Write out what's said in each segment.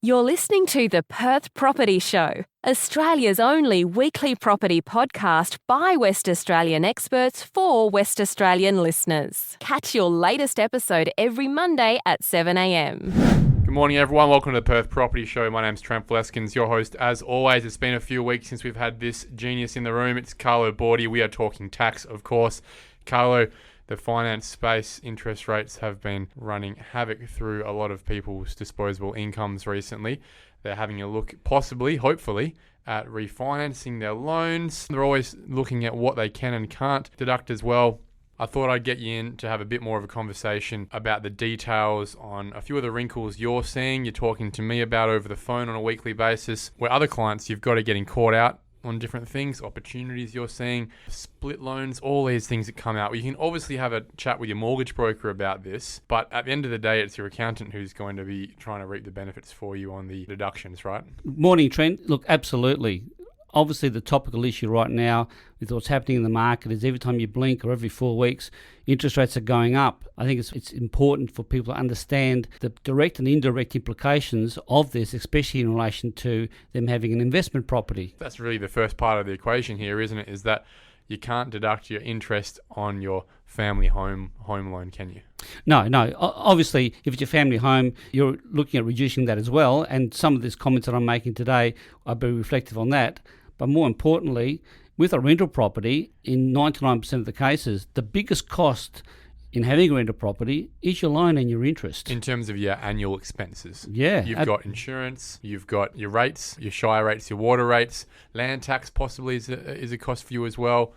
You're listening to the Perth Property Show, Australia's only weekly property podcast by West Australian experts for West Australian listeners. Catch your latest episode every Monday at 7 a.m. Good morning, everyone. Welcome to the Perth Property Show. My name's Trent Fleskins, your host. As always, it's been a few weeks since we've had this genius in the room. It's Carlo Bordi. We are talking tax, of course. Carlo, the finance space, interest rates have been running havoc through a lot of people's disposable incomes recently. They're having a look, possibly, hopefully, at refinancing their loans. They're always looking at what they can and can't deduct as well. I thought I'd get you in to have a bit more of a conversation about the details on a few of the wrinkles you're seeing, you're talking to me about over the phone on a weekly basis, where other clients you've got to getting caught out on different things, opportunities you're seeing, split loans, all these things that come out. You can obviously have a chat with your mortgage broker about this, but at the end of the day, it's your accountant who's going to be trying to reap the benefits for you on the deductions, right? Morning, Trent. Look, absolutely. Obviously, the topical issue right now with what's happening in the market is every time you blink or every 4 weeks, interest rates are going up. I think it's important for people to understand the direct and indirect implications of this, especially in relation to them having an investment property. That's really the first part of the equation here, isn't it? Is that you can't deduct your interest on your family home loan, can you? No. Obviously, if it's your family home, you're looking at reducing that as well. And some of these comments that I'm making today, I'll be reflective on that. But more importantly, with a rental property, in 99% of the cases, the biggest cost in having a rental property is your loan and your interest. In terms of your annual expenses. Yeah. You've got insurance, you've got your rates, your shire rates, your water rates, land tax possibly is a cost for you as well.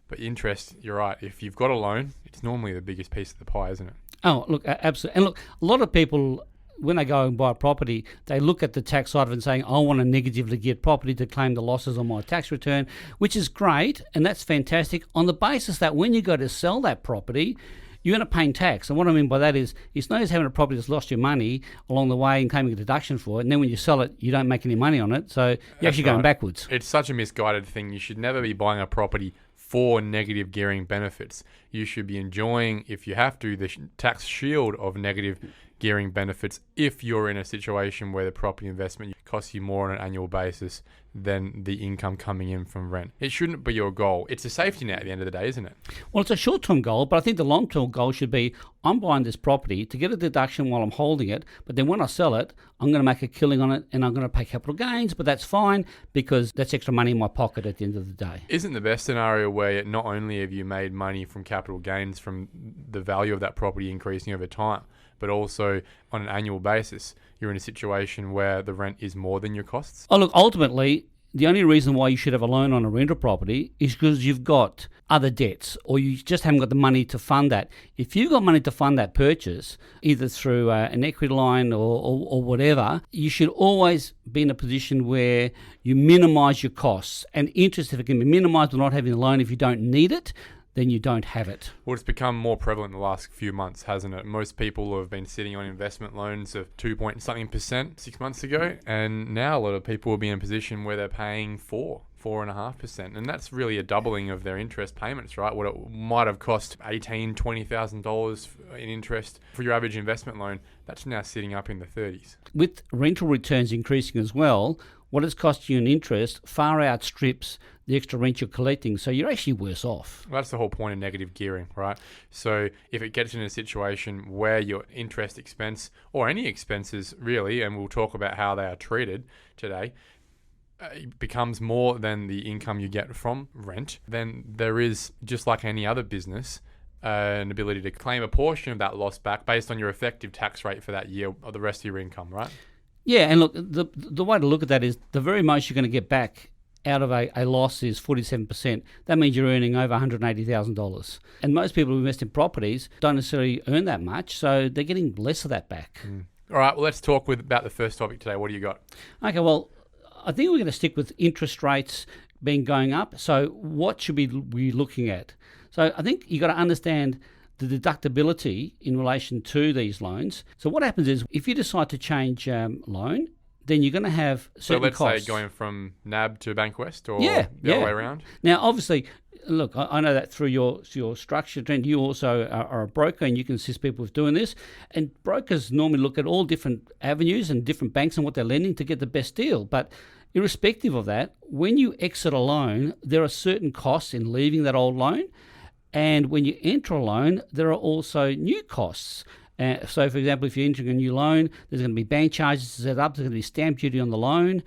But interest, you're right. If you've got a loan, it's normally the biggest piece of the pie, isn't it? Oh, look, absolutely. And look, a lot of people, when they go and buy a property, they look at the tax side of it and saying, I want to negatively get property to claim the losses on my tax return, which is great, and that's fantastic, on the basis that when you go to sell that property, you're going to pay tax. And what I mean by that is, it's not just having a property that's lost your money along the way and claiming a deduction for it, and then when you sell it, you don't make any money on it, so you're actually going backwards. It's such a misguided thing. You should never be buying a property for negative gearing benefits. You should be enjoying, if you have to, the tax shield of negative gearing benefits if you're in a situation where the property investment costs you more on an annual basis than the income coming in from rent. It shouldn't be your goal. It's a safety net at the end of the day, isn't it? Well, it's a short-term goal, but I think the long-term goal should be, I'm buying this property to get a deduction while I'm holding it, but then when I sell it, I'm going to make a killing on it and I'm going to pay capital gains, but that's fine because that's extra money in my pocket at the end of the day. Isn't the best scenario where not only have you made money from capital gains from the value of that property increasing over time, but also on an annual basis, you're in a situation where the rent is more than your costs? Oh, look, ultimately, the only reason why you should have a loan on a rental property is because you've got other debts or you just haven't got the money to fund that. If you've got money to fund that purchase, either through an equity line or whatever, you should always be in a position where you minimise your costs. And interest, if it can be minimised by not having a loan if you don't need it, then you don't have it. Well, it's become more prevalent in the last few months, hasn't it? Most people have been sitting on investment loans of 2-point-something% 6 months ago, and now a lot of people will be in a position where they're paying 4.5%, and that's really a doubling of their interest payments, right? What it might have cost $18,000-$20,000 in interest for your average investment loan, that's now sitting up in the 30s. With rental returns increasing as well, what it's cost you in interest far outstrips the extra rent you're collecting, so you're actually worse off. Well, that's the whole point of negative gearing, right? So if it gets in a situation where your interest expense, or any expenses really, and we'll talk about how they are treated today, becomes more than the income you get from rent, then there is, just like any other business, an ability to claim a portion of that loss back based on your effective tax rate for that year or the rest of your income, right? Yeah, and look, the way to look at that is the very most you're going to get back out of a loss is 47%. That means you're earning over $180,000. And most people who invest in properties don't necessarily earn that much, so they're getting less of that back. All right, well, let's talk about the first topic today. What do you got? Okay, well, I think we're going to stick with interest rates going up. So what should we be looking at? So I think you've got to understand the deductibility in relation to these loans. So what happens is if you decide to change loan, then you're going to have certain costs. So let's say going from NAB to Bankwest or the other way around? Now, obviously, Look, I know that through your structure, Trent, you also are a broker and you can assist people with doing this. And brokers normally look at all different avenues and different banks and what they're lending to get the best deal. But irrespective of that, when you exit a loan, there are certain costs in leaving that old loan. And when you enter a loan, there are also new costs. So, for example, if you're entering a new loan, there's going to be bank charges to set up, there's going to be stamp duty on the loan.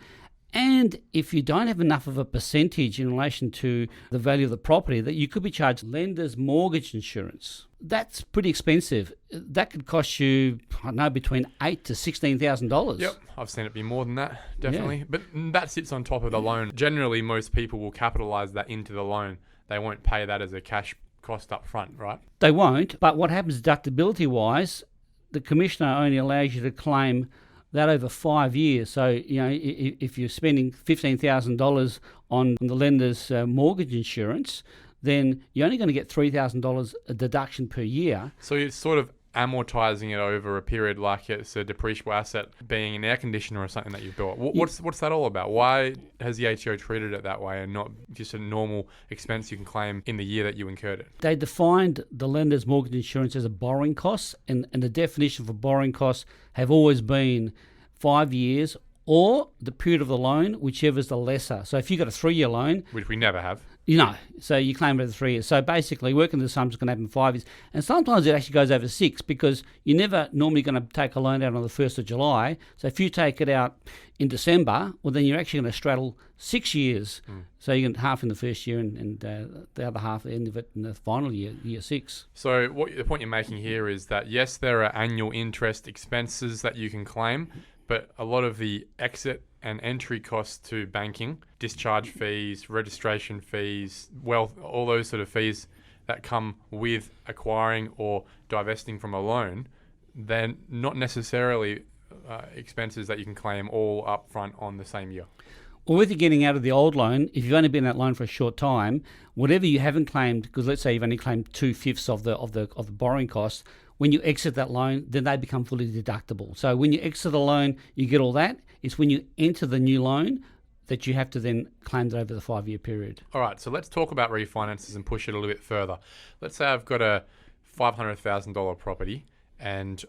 And if you don't have enough of a percentage in relation to the value of the property, that you could be charged lender's mortgage insurance. That's pretty expensive. That could cost you, I don't know, between $8,000 to $16,000. Yep, I've seen it be more than that, definitely. Yeah. But that sits on top of the loan. Generally, most people will capitalise that into the loan. They won't pay that as a cash cost up front, right? They won't. But what happens deductibility-wise, the commissioner only allows you to claim that over 5 years. So, if you're spending $15,000 on the lender's mortgage insurance, then you're only going to get $3,000 a deduction per year. So you're sort of amortizing it over a period like it's a depreciable asset, being an air conditioner or something that you've built. What's that all about? Why has the ATO treated it that way and not just a normal expense you can claim in the year that you incurred it? They defined the lender's mortgage insurance as a borrowing cost, and the definition for borrowing costs have always been 5 years or the period of the loan, whichever is the lesser. So if you've got a 3-year loan... Which we never have. So you claim it over 3 years. So basically, working the sums can happen 5 years. And sometimes it actually goes over 6 because you're never normally going to take a loan out on the 1st of July. So if you take it out in December, well, then you're actually going to straddle 6 years. So you get half in the first year and the other half at the end of it in the final year, year 6. So the point you're making here is that, yes, there are annual interest expenses that you can claim, but a lot of the exit and entry costs to banking, discharge fees, registration fees, wealth, all those sort of fees that come with acquiring or divesting from a loan, then not necessarily expenses that you can claim all up front on the same year. Well, with you getting out of the old loan, if you've only been in that loan for a short time, whatever you haven't claimed, because let's say you've only claimed 2/5 of the borrowing costs, when you exit that loan, then they become fully deductible. So when you exit a loan, you get all that. It's when you enter the new loan that you have to then claim that over the 5-year period. All right, so let's talk about refinances and push it a little bit further. Let's say I've got a $500,000 property and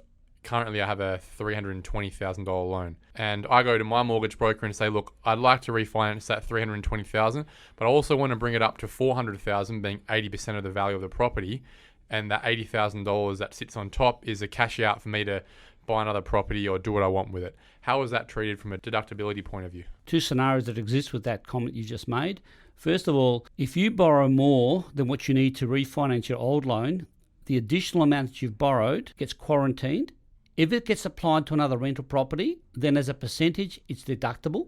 currently I have a $320,000 loan. And I go to my mortgage broker and say, look, I'd like to refinance that $320,000, but I also want to bring it up to $400,000, being 80% of the value of the property. And that $80,000 that sits on top is a cash out for me to buy another property or do what I want with it. How is that treated from a deductibility point of view? 2 scenarios that exist with that comment you just made. First of all, if you borrow more than what you need to refinance your old loan, the additional amount that you've borrowed gets quarantined. If it gets applied to another rental property, then as a percentage, it's deductible.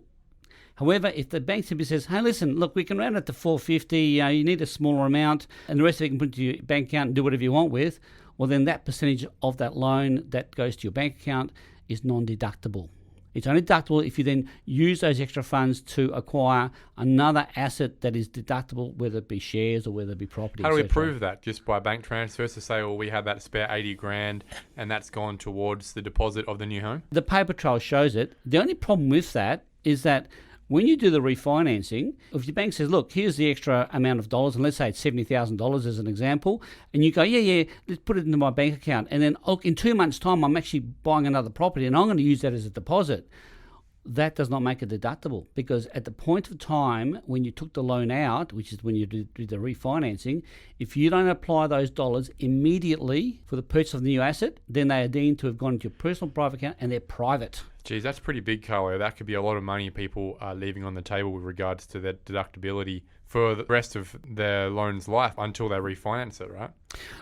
However, if the bank simply says, hey, listen, look, we can round it to $450, you need a smaller amount, and the rest of it you can put into your bank account and do whatever you want with, well, then that percentage of that loan that goes to your bank account is non-deductible. It's only deductible if you then use those extra funds to acquire another asset that is deductible, whether it be shares or whether it be property. How do we prove that? Just by bank transfers to say, well, we have that spare $80,000 and that's gone towards the deposit of the new home? The paper trail shows it. The only problem with that is that when you do the refinancing, if your bank says, look, here's the extra amount of dollars, and let's say it's $70,000 as an example, and you go, yeah, let's put it into my bank account, and then in 2 months' time, I'm actually buying another property, and I'm going to use that as a deposit. That does not make it deductible, because at the point of time when you took the loan out, which is when you do the refinancing, if you don't apply those dollars immediately for the purchase of the new asset, then they are deemed to have gone into your personal private account, and they're private. Geez, that's pretty big, Carlo. That could be a lot of money people are leaving on the table with regards to their deductibility for the rest of their loan's life until they refinance it, right?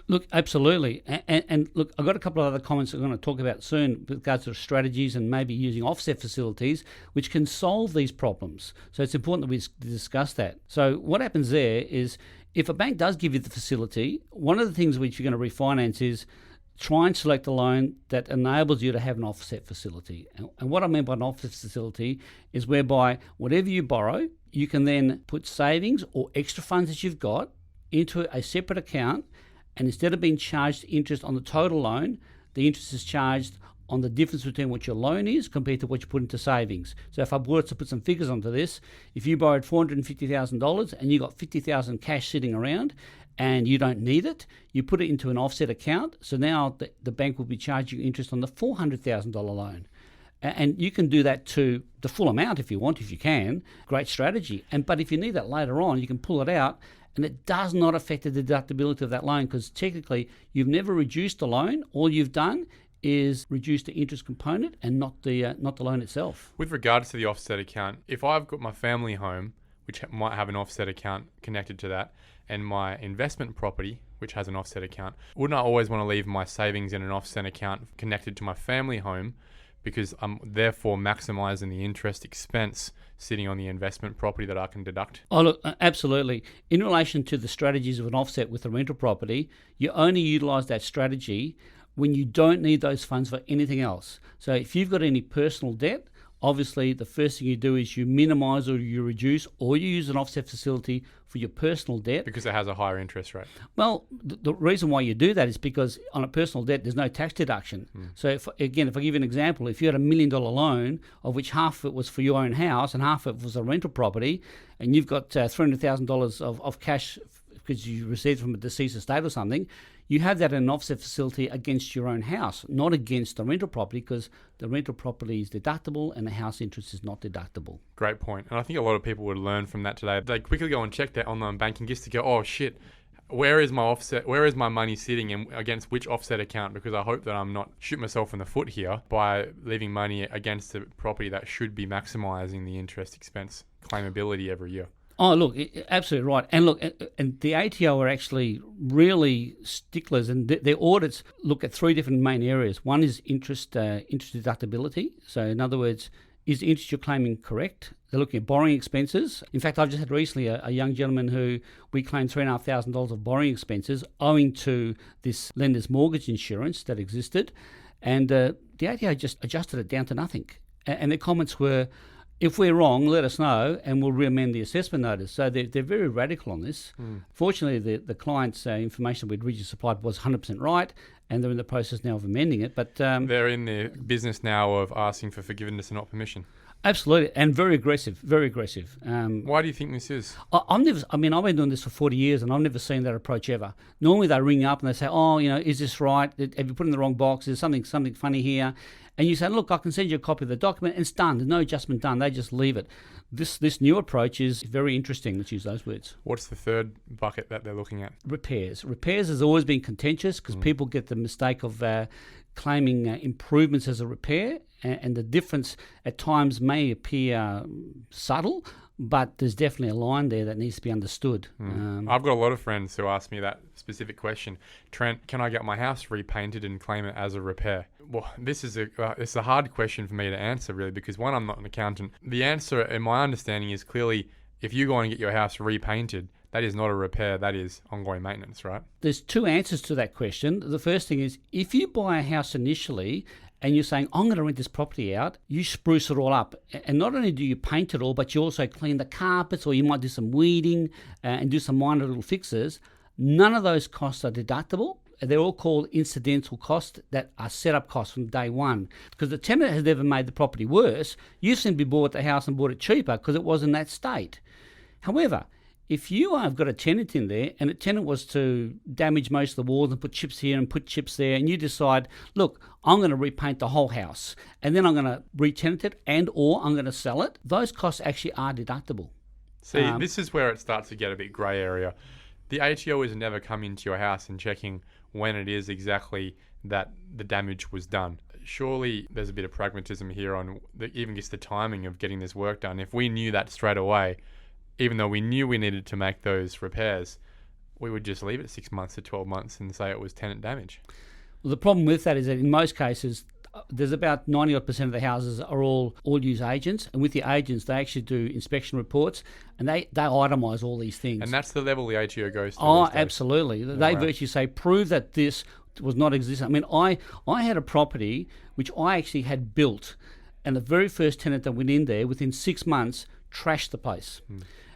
Look, absolutely. And look, I've got a couple of other comments I'm going to talk about soon with regards to strategies and maybe using offset facilities which can solve these problems. So it's important that we discuss that. So what happens there is if a bank does give you the facility, one of the things which you're going to refinance is try and select a loan that enables you to have an offset facility. And what I mean by an offset facility is whereby whatever you borrow, you can then put savings or extra funds that you've got into a separate account, and instead of being charged interest on the total loan, the interest is charged on the difference between what your loan is compared to what you put into savings. So if I were to put some figures onto this, if you borrowed $450,000 and you got $50,000 cash sitting around and you don't need it, you put it into an offset account. So now the bank will be charging you interest on the $400,000 loan. And you can do that to the full amount if you want, if you can. Great strategy. But if you need that later on, you can pull it out, and it does not affect the deductibility of that loan, because technically you've never reduced the loan. All you've done is reduce the interest component and not the loan itself. With regards to the offset account, if I've got my family home, which might have an offset account connected to that, and my investment property, which has an offset account, wouldn't I always want to leave my savings in an offset account connected to my family home, because I'm therefore maximising the interest expense sitting on the investment property that I can deduct? Oh, look, absolutely. In relation to the strategies of an offset with a rental property, you only utilise that strategy when you don't need those funds for anything else. So if you've got any personal debt, obviously the first thing you do is you minimise or you reduce or you use an offset facility for your personal debt. Because it has a higher interest rate. Well, the reason why you do that is because on a personal debt, there's no tax deduction. So if I give you an example, if you had $1 million loan, of which half of it was for your own house and half of it was a rental property, and you've got $300,000 of cash because you received from a deceased estate or something, you have that in an offset facility against your own house, not against the rental property, because the rental property is deductible and the house interest is not deductible. Great point. And I think a lot of people would learn from that today. They quickly go and check their online banking just to go, oh shit, where is my offset? Where is my money sitting and against which offset account? Because I hope that I'm not shooting myself in the foot here by leaving money against a property that should be maximising the interest expense claimability every year. Oh, look, absolutely right. And look, and the ATO are actually really sticklers, and their audits look at three different main areas. One is interest deductibility. So in other words, is the interest you're claiming correct? They're looking at borrowing expenses. In fact, I've just had recently a young gentleman who we claimed $3,500 of borrowing expenses owing to this lender's mortgage insurance that existed. And the ATO just adjusted it down to nothing. And their comments were, if we're wrong, let us know and we'll re-amend the assessment notice. So they're very radical on this. Fortunately, the client's information we'd originally supplied was 100% right, and they're in the process now of amending it. But they're in the business now of asking for forgiveness and not permission. Absolutely, and very aggressive, very aggressive. Why do you think this is? I've been doing this for 40 years and I've never seen that approach ever. Normally they ring up and they say, oh, is this right? Have you put in the wrong box? There's something funny here. And you say, look, I can send you a copy of the document, and it's done. There's no adjustment done. They just leave it. This new approach is very interesting. Let's use those words. What's the third bucket that they're looking at? Repairs. Repairs has always been contentious because people get the mistake of claiming improvements as a repair, and the difference at times may appear subtle, but there's definitely a line there that needs to be understood. I've got a lot of friends who ask me that specific question. Trent, can I get my house repainted and claim it as a repair? Well, this is it's a hard question for me to answer, really, because one, I'm not an accountant. The answer, in my understanding, is clearly if you go and get your house repainted, that is not a repair, that is ongoing maintenance, right? There's two answers to that question. The first thing is, if you buy a house initially and you're saying, I'm going to rent this property out, you spruce it all up. And not only do you paint it all, but you also clean the carpets, or you might do some weeding and do some minor little fixes. None of those costs are deductible. They're all called incidental costs that are set-up costs from day one. Because the tenant has never made the property worse. You simply bought the house and bought it cheaper because it was in that state. However, if you have got a tenant in there and the tenant was to damage most of the walls and put chips here and put chips there, and you decide, look, I'm going to repaint the whole house and then I'm going to re-tenant it or I'm going to sell it, those costs actually are deductible. See, this is where it starts to get a bit grey area. The ATO has never come into your house and checking when it is exactly that the damage was done. Surely there's a bit of pragmatism here on even just the timing of getting this work done. If we knew that straight away, even though we knew we needed to make those repairs, we would just leave it 6 months to 12 months and say it was tenant damage. Well, the problem with that is that in most cases, there's about 90% of the houses are all use agents, and with the agents, they actually do inspection reports, and they itemise all these things. And that's the level the ATO goes to. Oh, absolutely. They virtually say, prove that this was not existing. I mean, I had a property which I actually had built, and the very first tenant that went in there, within 6 months, trashed the place.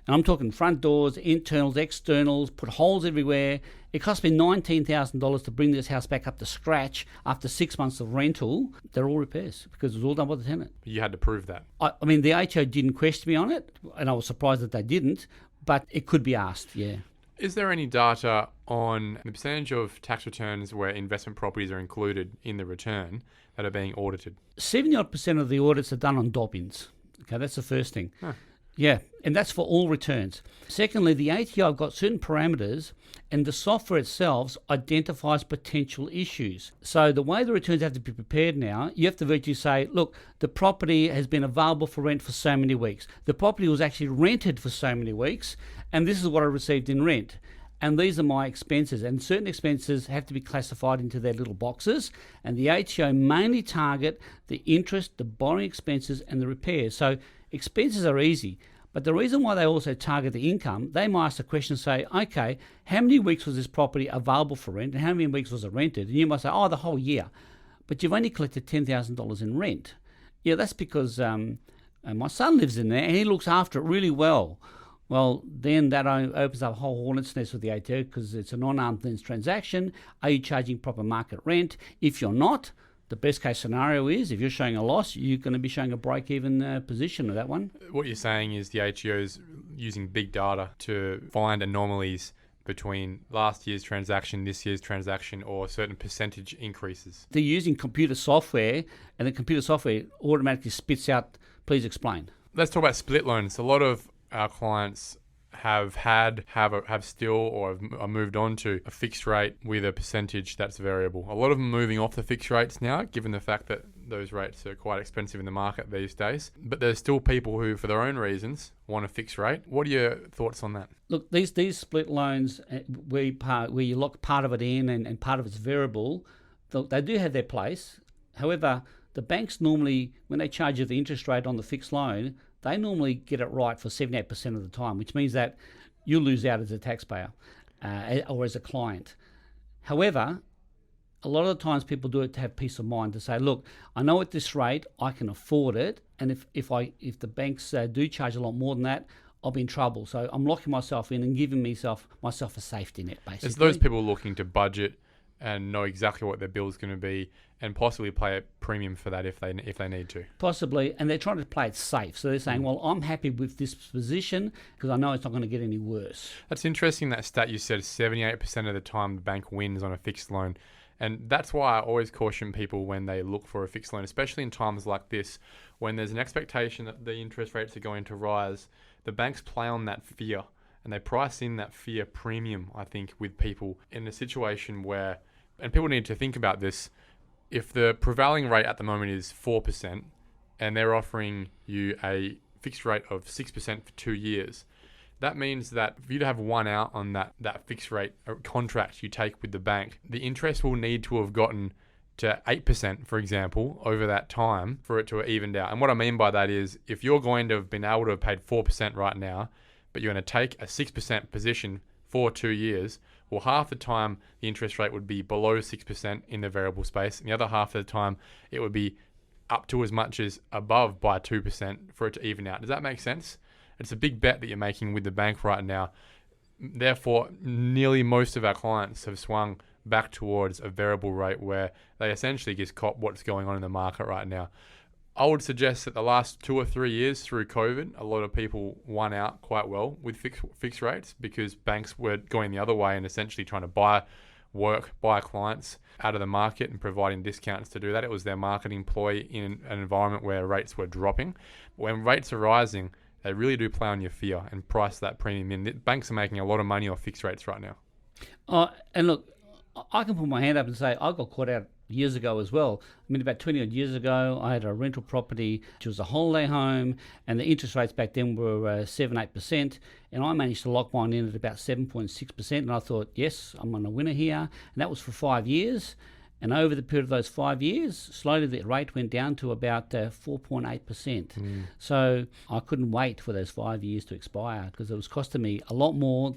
And I'm talking front doors, internals, externals, put holes everywhere. It cost me $19,000 to bring this house back up to scratch after 6 months of rental. They're all repairs because it was all done by the tenant. You had to prove that. I mean, the HO didn't question me on it, and I was surprised that they didn't, but it could be asked, yeah. Is there any data on the percentage of tax returns where investment properties are included in the return that are being audited? 70% of the audits are done on Dobbins. Okay, that's the first thing. Huh. Yeah, and that's for all returns. Secondly, the ATO have got certain parameters, and the software itself identifies potential issues. So the way the returns have to be prepared now, you have to virtually say, look, the property has been available for rent for so many weeks. The property was actually rented for so many weeks, and this is what I received in rent. And these are my expenses, and certain expenses have to be classified into their little boxes, and the ATO mainly target the interest, the borrowing expenses, and the repairs. So expenses are easy, but the reason why they also target the income, they might ask the question and say, okay, how many weeks was this property available for rent, and how many weeks was it rented? And you might say, oh, the whole year. But you've only collected $10,000 in rent. Yeah, that's because my son lives in there, and he looks after it really well. Well, then that opens up a whole hornet's nest with the ATO because it's a non-arm's length transaction. Are you charging proper market rent? If you're not, the best case scenario is if you're showing a loss, you're going to be showing a break-even position of that one. What you're saying is the ATO is using big data to find anomalies between last year's transaction, this year's transaction, or certain percentage increases. They're using computer software, and the computer software automatically spits out, please explain. Let's talk about split loans. A lot of our clients have still or have moved on to a fixed rate with a percentage that's variable. A lot of them are moving off the fixed rates now, given the fact that those rates are quite expensive in the market these days. But there's still people who, for their own reasons, want a fixed rate. What are your thoughts on that? Look, these split loans where you lock part of it in and part of it's variable, they do have their place. However, the banks normally, when they charge you the interest rate on the fixed loan, they normally get it right for 78% of the time, which means that you lose out as a taxpayer or as a client. However, a lot of the times people do it to have peace of mind, to say, look, I know at this rate I can afford it, and if the banks do charge a lot more than that, I'll be in trouble. So I'm locking myself in and giving myself a safety net, basically. It's those people looking to budget and know exactly what their bill is going to be and possibly pay a premium for that if they need to. Possibly, and they're trying to play it safe. So they're saying, well, I'm happy with this position because I know it's not going to get any worse. That's interesting, that stat you said, 78% of the time the bank wins on a fixed loan. And that's why I always caution people when they look for a fixed loan, especially in times like this, when there's an expectation that the interest rates are going to rise. The banks play on that fear, and they price in that fear premium, I think, with people in a situation where, and people need to think about this, if the prevailing rate at the moment is 4% and they're offering you a fixed rate of 6% for 2 years, that means that for you to have one out on that fixed rate contract you take with the bank, the interest will need to have gotten to 8%, for example, over that time for it to have evened out. And what I mean by that is if you're going to have been able to have paid 4% right now, but you're going to take a 6% position for 2 years, well, half the time the interest rate would be below 6% in the variable space, and the other half of the time it would be up to as much as above by 2% for it to even out. Does that make sense? It's a big bet that you're making with the bank right now. Therefore, nearly most of our clients have swung back towards a variable rate where they essentially just cop what's going on in the market right now. I would suggest that the last 2 or 3 years through COVID, a lot of people won out quite well with fixed rates because banks were going the other way and essentially trying to buy clients out of the market and providing discounts to do that. It was their marketing ploy in an environment where rates were dropping. When rates are rising, they really do play on your fear and price that premium in. Banks are making a lot of money off fixed rates right now. And look, I can put my hand up and say I got caught out years ago as well. I mean, about 20 odd years ago, I had a rental property, which was a holiday home, and the interest rates back then were 7-8%, and I managed to lock mine in at about 7.6%, and I thought, yes, I'm on a winner here, and that was for 5 years. And over the period of those 5 years, slowly the rate went down to about 4.8%. So I couldn't wait for those 5 years to expire because it was costing me a lot more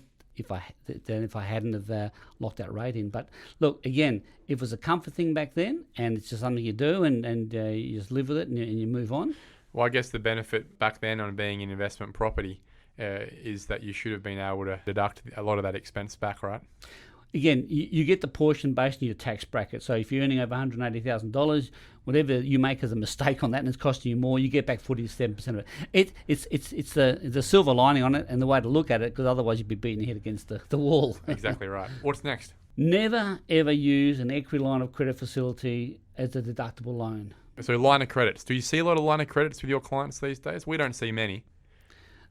than if I hadn't have locked that rate in. But look, again, it was a comfort thing back then, and it's just something you do, and you just live with it and you move on. Well, I guess the benefit back then on being in investment property is that you should have been able to deduct a lot of that expense back, right? Again, you get the portion based on your tax bracket. So if you're earning over $180,000, whatever you make as a mistake on that and it's costing you more, you get back 47% of it. It's the silver lining on it and the way to look at it, because otherwise you'd be beating your head against the wall. Exactly right. What's next? Never, ever use an equity line of credit facility as a deductible loan. So line of credits. Do you see a lot of line of credits with your clients these days? We don't see many.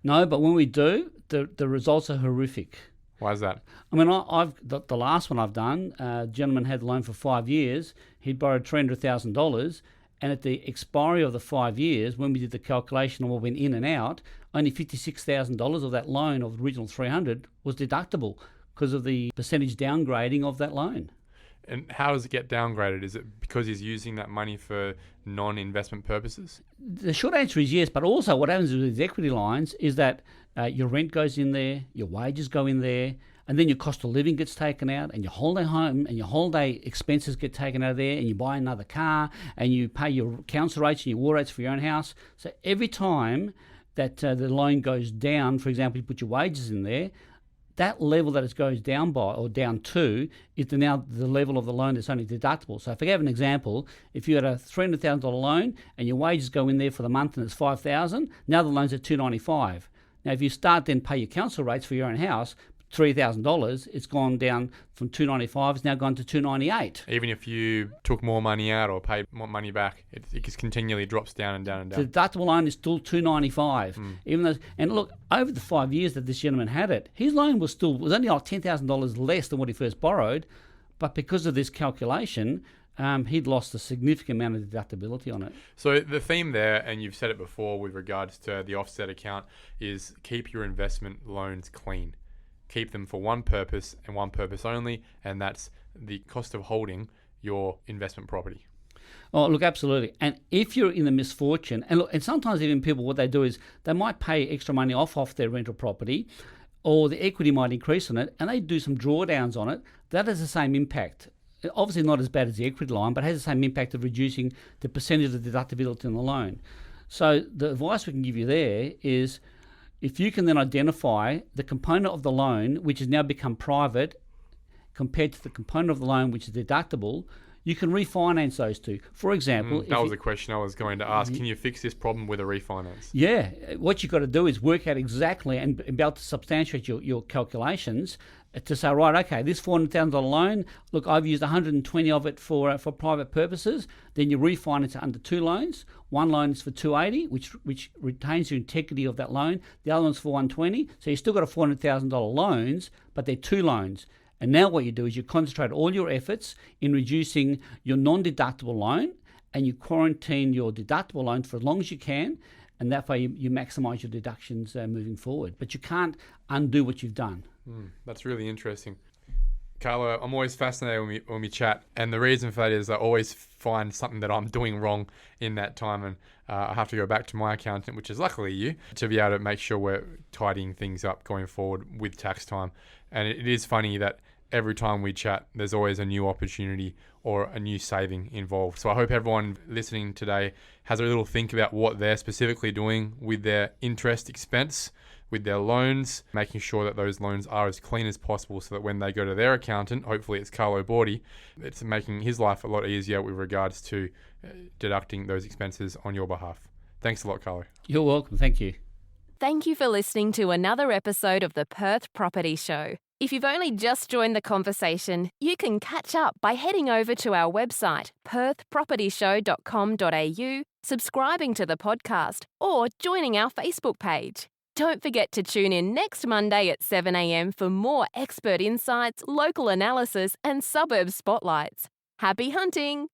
No, but when we do, the results are horrific. Why is that? I mean, I've the last one I've done, a gentleman had the loan for 5 years. He'd borrowed $300,000, and at the expiry of the 5 years, when we did the calculation of what went in and out, only $56,000 of that loan of the original $300,000 was deductible because of the percentage downgrading of that loan. And how does it get downgraded? Is it because he's using that money for non-investment purposes? The short answer is yes, but also what happens with these equity lines is that your rent goes in there, your wages go in there, and then your cost of living gets taken out, and your holiday home and your holiday expenses get taken out of there, and you buy another car, and you pay your council rates and your water rates for your own house. So every time that the loan goes down, for example, you put your wages in there, that level that it goes down by or down to is now the level of the loan that's only deductible. So if I give an example, if you had a $300,000 loan and your wages go in there for the month and it's $5,000, now the loan's at $295. Now if you start then pay your council rates for your own house, $3,000, it's gone down from $295, it's now gone to $298. Even if you took more money out or paid more money back, it just continually drops down and down and down. The deductible loan is still $295. Even though, and look, over the 5 years that this gentleman had it, his loan was only like $10,000 less than what he first borrowed, but because of this calculation, he'd lost a significant amount of deductibility on it. So the theme there, and you've said it before with regards to the offset account, is keep your investment loans clean. Keep them for one purpose and one purpose only, and that's the cost of holding your investment property. Oh, look, absolutely. And if you're in the misfortune, and look, and sometimes even people, what they do is they might pay extra money off their rental property, or the equity might increase on it, and they do some drawdowns on it. That has the same impact. Obviously not as bad as the equity line, but has the same impact of reducing the percentage of deductibility on the loan. So the advice we can give you there is, if you can then identify the component of the loan which has now become private compared to the component of the loan which is deductible, you can refinance those two. For example... that was a question I was going to ask. Can you fix this problem with a refinance? Yeah. What you've got to do is work out exactly and be able to substantiate your calculations to say, right, okay, this $400,000 loan, look, I've used 120 of it for private purposes. Then you refinance it under two loans. One loan is for $280, which retains the integrity of that loan. The other one's for $120. So you've still got a $400,000 loans, but they're two loans. And now what you do is you concentrate all your efforts in reducing your non-deductible loan, and you quarantine your deductible loan for as long as you can, and that way you maximise your deductions moving forward. But you can't undo what you've done. That's really interesting. Carlo, I'm always fascinated when we chat, and the reason for that is I always find something that I'm doing wrong in that time, and I have to go back to my accountant, which is luckily you, to be able to make sure we're tidying things up going forward with tax time. And it is funny that every time we chat, there's always a new opportunity or a new saving involved. So I hope everyone listening today has a little think about what they're specifically doing with their interest expense, with their loans, making sure that those loans are as clean as possible so that when they go to their accountant, hopefully it's Carlo Bordi, it's making his life a lot easier with regards to deducting those expenses on your behalf. Thanks a lot, Carlo. You're welcome. Thank you. Thank you for listening to another episode of the Perth Property Show. If you've only just joined the conversation, you can catch up by heading over to our website, perthpropertyshow.com.au, subscribing to the podcast, or joining our Facebook page. Don't forget to tune in next Monday at 7 a.m. for more expert insights, local analysis, and suburb spotlights. Happy hunting!